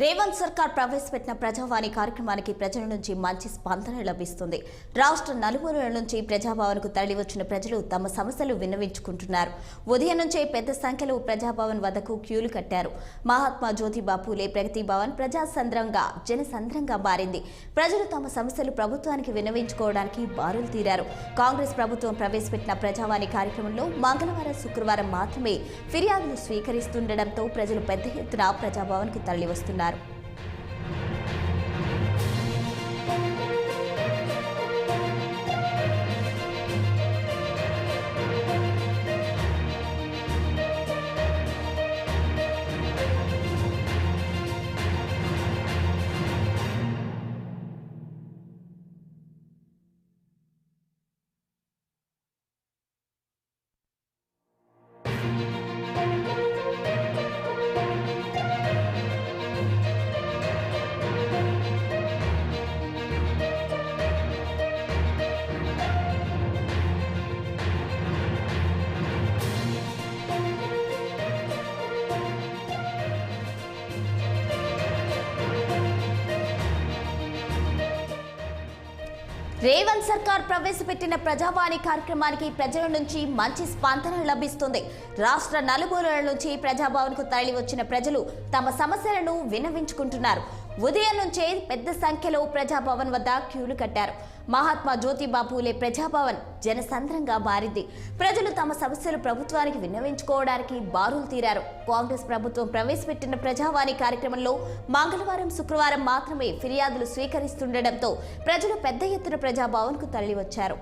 రేవంత్ సర్కార్ ప్రవేశపెట్టిన ప్రజావాణి కార్యక్రమానికి ప్రజల నుంచి మంచి స్పందన లభిస్తుంది. రాష్ట్ర నలుమూలల నుంచి ప్రజాభవన్కు తరలివచ్చిన ప్రజలు తమ సమస్యలు విన్నవించుకుంటున్నారు. ఉదయం నుంచే పెద్ద సంఖ్యలో ప్రజాభవన్ వద్దకు క్యూలు కట్టారు. మహాత్మా జ్యోతిబా పూలే ప్రగతి భవన్ ప్రజాసంద్రంగా జనసంద్రంగా మారింది. ప్రజలు తమ సమస్యలు ప్రభుత్వానికి విన్నవించుకోవడానికి బారులు తీరారు. కాంగ్రెస్ ప్రభుత్వం ప్రవేశపెట్టిన ప్రజావాణి కార్యక్రమంలో మంగళవారం, శుక్రవారం మాత్రమే ఫిర్యాదులు స్వీకరిస్తుండటంతో ప్రజలు పెద్ద ఎత్తున ప్రజాభవన్కు తరలివస్తున్నారు. రేవంత్ సర్కార్ ప్రవేశపెట్టిన ప్రజావాణి కార్యక్రమానికి ప్రజల నుంచి మంచి స్పందన లభిస్తుంది. రాష్ట్ర నలుమూలల నుంచి ప్రజాభవన్కు తరలి వచ్చిన ప్రజలు తమ సమస్యలను విన్నవించుకుంటున్నారు. ఉదయం నుంచే పెద్ద సంఖ్యలో ప్రజాభవన్ వద్ద క్యూలు కట్టారు. మహాత్మా జ్యోతిబా పూలే ప్రజాభవన్ జనసంద్రంగా మారింది. ప్రజలు తమ సమస్యలు ప్రభుత్వానికి విన్నవించుకోవడానికి బారులు తీరారు. కాంగ్రెస్ ప్రభుత్వం ప్రవేశపెట్టిన ప్రజావాణి కార్యక్రమంలో మంగళవారం, శుక్రవారం మాత్రమే ఫిర్యాదులు స్వీకరిస్తుండటంతో ప్రజలు పెద్ద ఎత్తున ప్రజాభవన్కు తరలివచ్చారు.